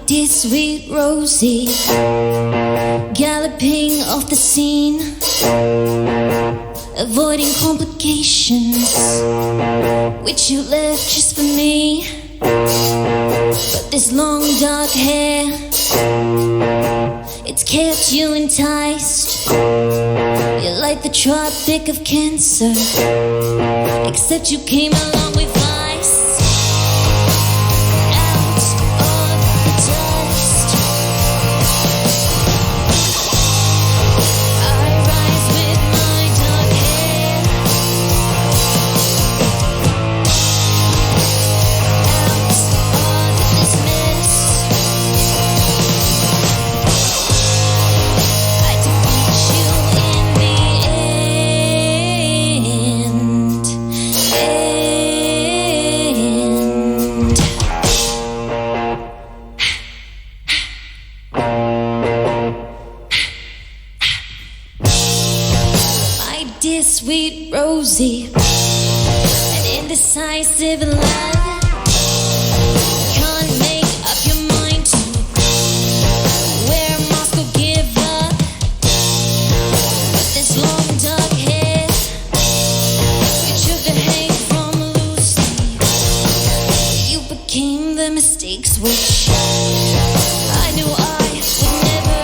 dear sweet Rosie, galloping off the scene, avoiding complications, which you left just for me. But this long dark hair, it's kept you enticed. You're like the Tropic of Cancer, except you came along with ice. Dear sweet Rosie, an indecisive lad, can't make up your mind to where Moscow give up. With this long dark hair, you took the hate from Lucy. You became the mistakes which I knew I would never.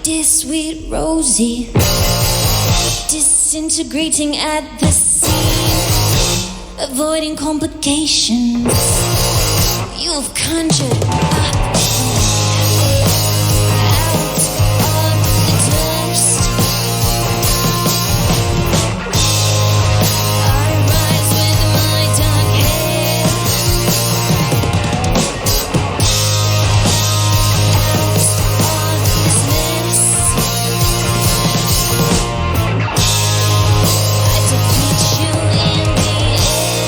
Dear sweet Rosie, disintegrating at the scene, avoiding complications. You've conjured up out of the dust. I rise with my dark hair, out of this mess. I defeat you in the end.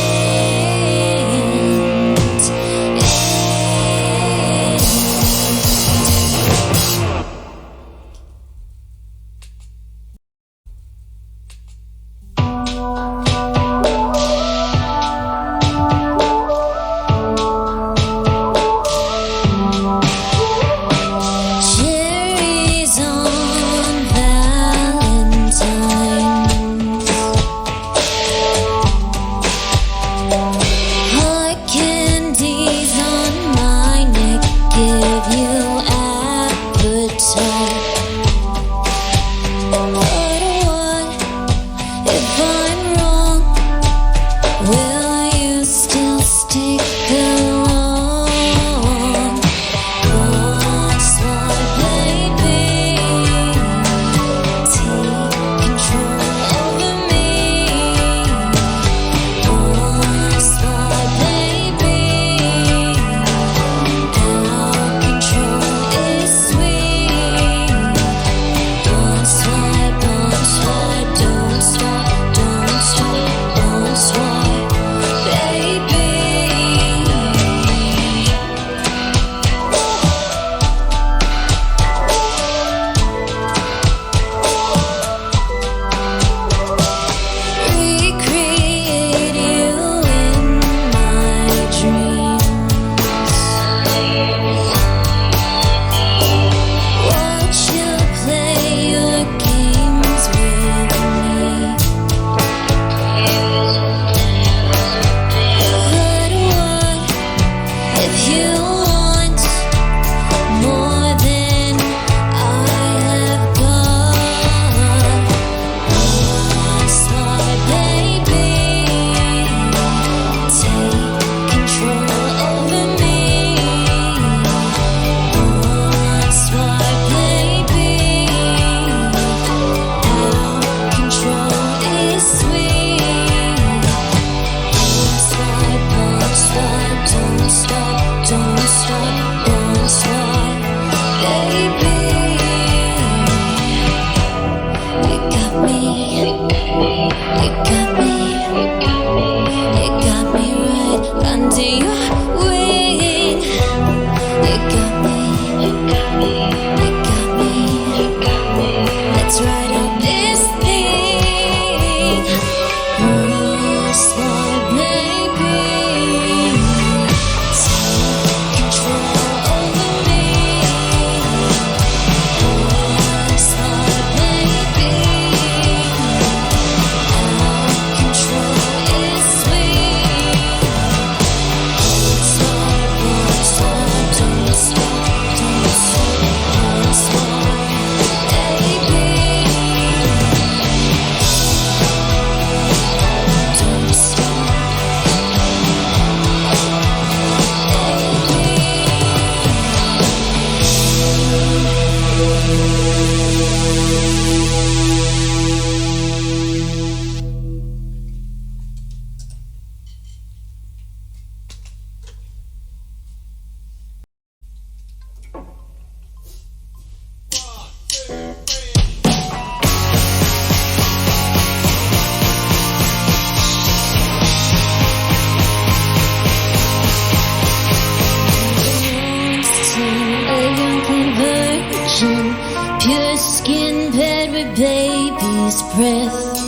skin paired with baby's breath.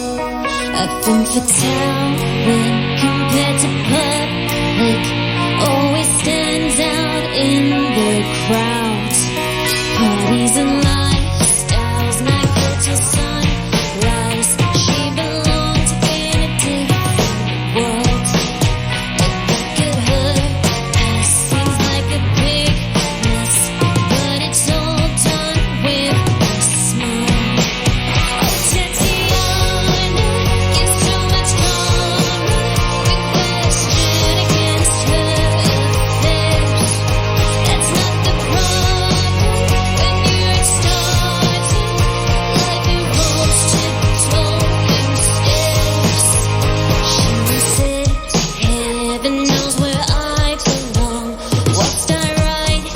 A femme fatale when compared to public, always stands out in the crowd. Parties and lifestyles, night go till sunrise. She belongs in a different world. Look at her, past seems like a big mess, but it's all done with a smile. Oh, Tatianna gives too much drama. We question against her affairs. That's not the problem when you're starting like a roasted rolling stairs. She said, heaven knows where I belong. Whilst I write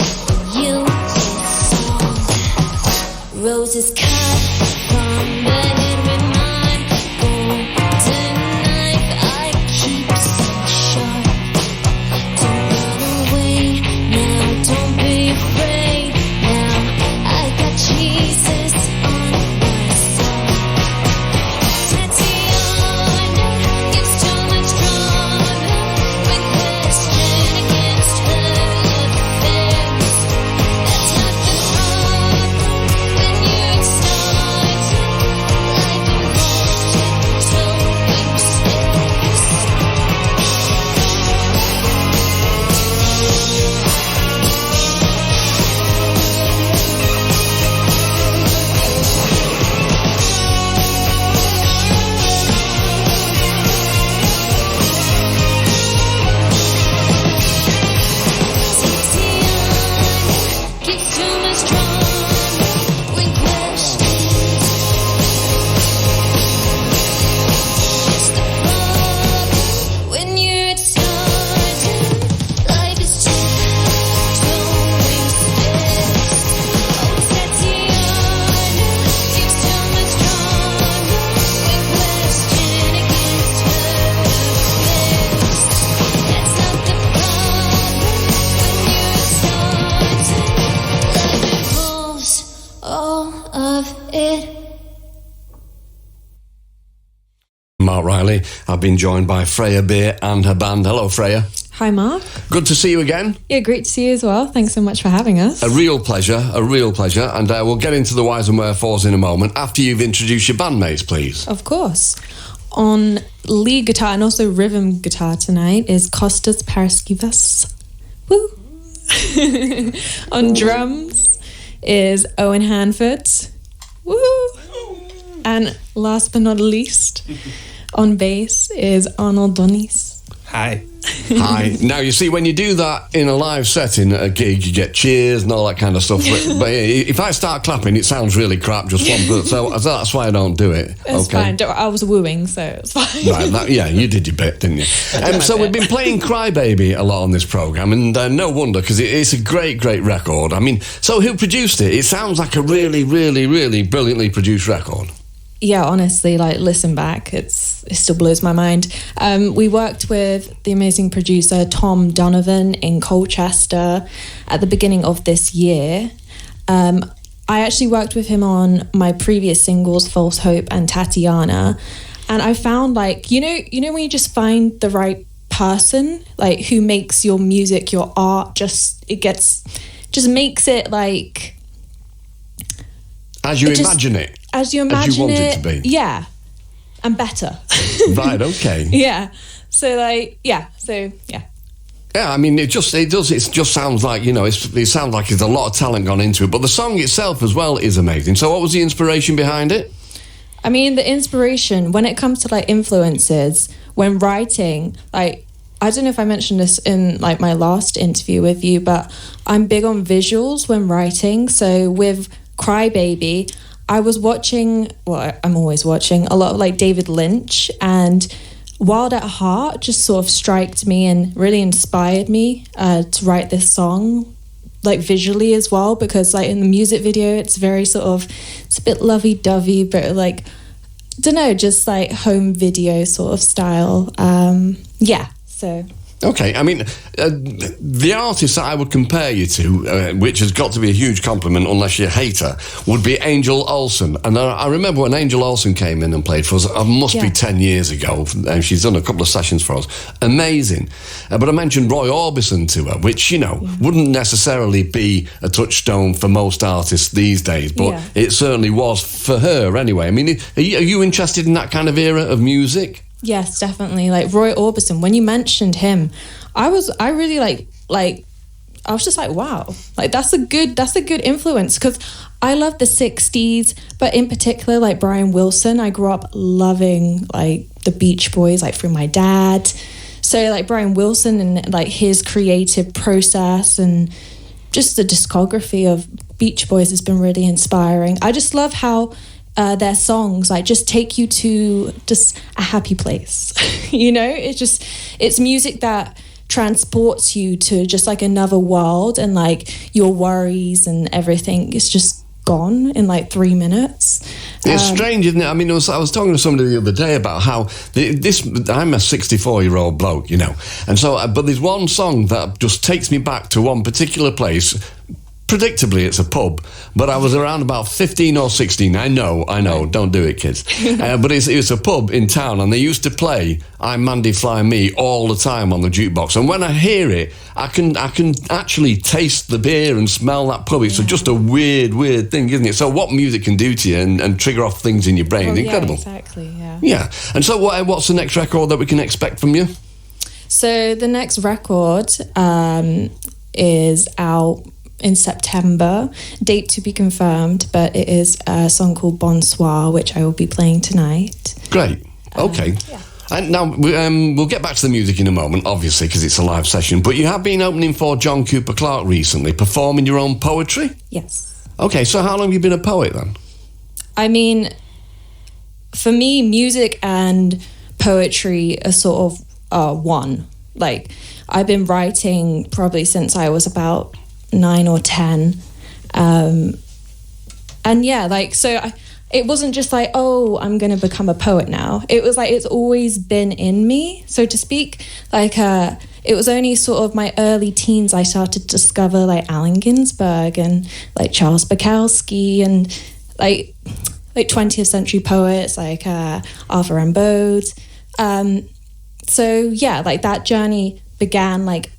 you this song. Roses cut from the head with my golden knife. I keep so sharp. Don't run away now, don't be afraid now. I got Jesus on my side. Tatianna gives too much drama. We question against her affairs. That's not the problem when you're starting like a roasted rolling stairs. Tatianna gives too much drama. We question. It's the problem when you're starting life is too rolling stairs. Oh, Tatianna gives too much drama. We question against her affairs. That's not the problem when you're starting life involves all of it. Mark Riley. I've been joined by Freya Beer and her band. Hello, Freya. Hi, Mark. Good to see you again. Yeah, great to see you as well. Thanks so much for having us. A real pleasure. And we'll get into the whys and wherefores in a moment after you've introduced your bandmates, please. Of course. On lead guitar and also rhythm guitar tonight is Kostas Paraskivas. Woo! On drums is Owen Hanford. Woo! And last but not least, on bass is Arnold Donis. Hi. Hi. Now, you see, when you do that in a live setting at a gig, you get cheers and all that kind of stuff. But if I start clapping, it sounds really crap, just one. So that's why I don't do it. It's fine. I was wooing, so it's fine. Right, you did your bit, didn't you? So we've been playing Crybaby a lot on this programme, and no wonder, because it's a great, great record. I mean, so who produced it? It sounds like a really, really, really brilliantly produced record. Yeah, honestly, like, listen back, it still blows my mind. We worked with the amazing producer Tom Donovan in Colchester at the beginning of this year. I actually worked with him on my previous singles, False Hope and Tatianna, and I found, like, you know when you just find the right person, like, who makes your music, your art, just makes it like as you imagine it. As you imagine as you want it to be. Yeah. And better. Right, okay. Yeah. So yeah. Yeah, I mean, it just sounds like, it sounds like there's a lot of talent gone into it, but the song itself as well is amazing. So what was the inspiration behind it? I mean, the inspiration, when it comes to, like, influences, when writing, like, I don't know if I mentioned this in, like, my last interview with you, but I'm big on visuals when writing. So with Crybaby, I'm always watching a lot of, like, David Lynch, and Wild at Heart just sort of striked me and really inspired me to write this song, like, visually as well, because, like, in the music video, it's very sort of, it's a bit lovey-dovey, but, like, don't know, just like home video sort of style. So Okay, I mean, the artist that I would compare you to, which has got to be a huge compliment unless you hate her, would be Angel Olsen. And I remember when Angel Olsen came in and played for us, it must be 10 years ago, and she's done a couple of sessions for us. Amazing. But I mentioned Roy Orbison to her, which, wouldn't necessarily be a touchstone for most artists these days, but it certainly was for her anyway. I mean, are you interested in that kind of era of music? Yes, definitely. Like Roy Orbison, when you mentioned him, I was just like, wow, like that's a good influence, because I love the 60s, but in particular like Brian Wilson. I grew up loving like the Beach Boys, like through my dad. So like Brian Wilson and like his creative process and just the discography of Beach Boys has been really inspiring. I just love how their songs like just take you to just a happy place. It's music that transports you to just like another world, and like your worries and everything is just gone in like 3 minutes. It's strange, isn't it? I mean, I was talking to somebody the other day about how I'm a 64-year-old bloke, and so but there's one song that just takes me back to one particular place. Predictably, it's a pub, but I was around about 15 or 16. I know, don't do it, kids. But it's a pub in town, and they used to play I'm Mandy Fly Me all the time on the jukebox. And when I hear it, I can actually taste the beer and smell that pub. It's just a weird thing, isn't it? So what music can do to you and trigger off things in your brain, incredible. Yeah, exactly, yeah. Yeah, and so what's the next record that we can expect from you? So the next record is out in September, date to be confirmed, but it is a song called Bonsoir, which I will be playing tonight. Great. Okay. And now we'll get back to the music in a moment, obviously, because it's a live session, but you have been opening for John Cooper Clarke recently, performing your own poetry? Yes. Okay, so how long have you been a poet then? I mean, for me, music and poetry are sort of one. Like, I've been writing probably since I was about 9 or 10, and it wasn't just like, oh, I'm gonna become a poet now. It was like it's always been in me, so to speak. Like it was only sort of my early teens I started to discover like Allen Ginsberg and like Charles Bukowski and like 20th century poets like Arthur Rimbaud. So yeah, like that journey began like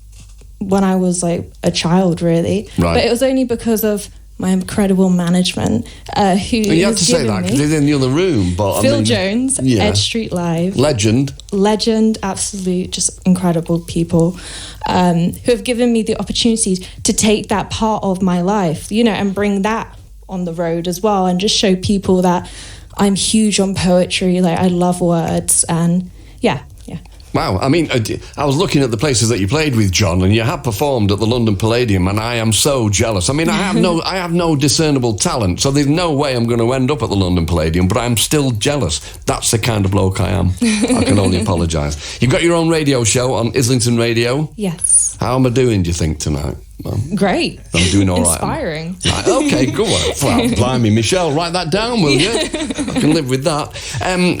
when I was like a child, really. Right. But it was only because of my incredible management who you have to say that because he's in the other room. But Phil Jones, Edge Street Live. Legend, absolute, just incredible people who have given me the opportunity to take that part of my life, and bring that on the road as well, and just show people that I'm huge on poetry. Like I love words, and yeah. Wow, I mean, I was looking at the places that you played with John, and you have performed at the London Palladium, and I am so jealous. I mean, I have no discernible talent, so there's no way I'm going to end up at the London Palladium, but I'm still jealous. That's the kind of bloke I am. I can only apologise. You've got your own radio show on Islington Radio? Yes. How am I doing, do you think, tonight? Well, great. I'm doing all right. Inspiring. Right, okay, good one. Well, blimey, Michelle, write that down, will you? I can live with that.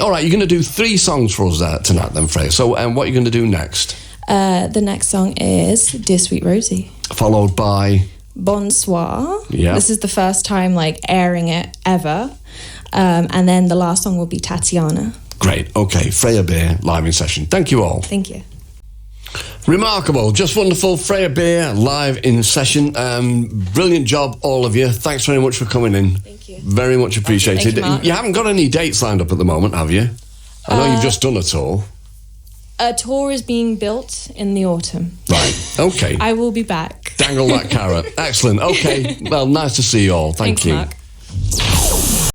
All right, you're going to do 3 songs for us tonight then, Freya. So what are you going to do next? The next song is Dear Sweet Rosie. Followed by? Bonsoir. Yeah. This is the first time airing it ever. And then the last song will be Tatianna. Great, okay. Freya Beer, live in session. Thank you all. Thank you. Remarkable, just wonderful. Freya Beer live in session. Brilliant job, all of you. Thanks very much for coming in. Thank you. Very much appreciated. Thank you, you haven't got any dates lined up at the moment, have you? I know you've just done a tour. A tour is being built in the autumn. Right, okay. I will be back. Dangle that carrot. Excellent, okay. Well, nice to see you all. Thank Thanks, you. Marc.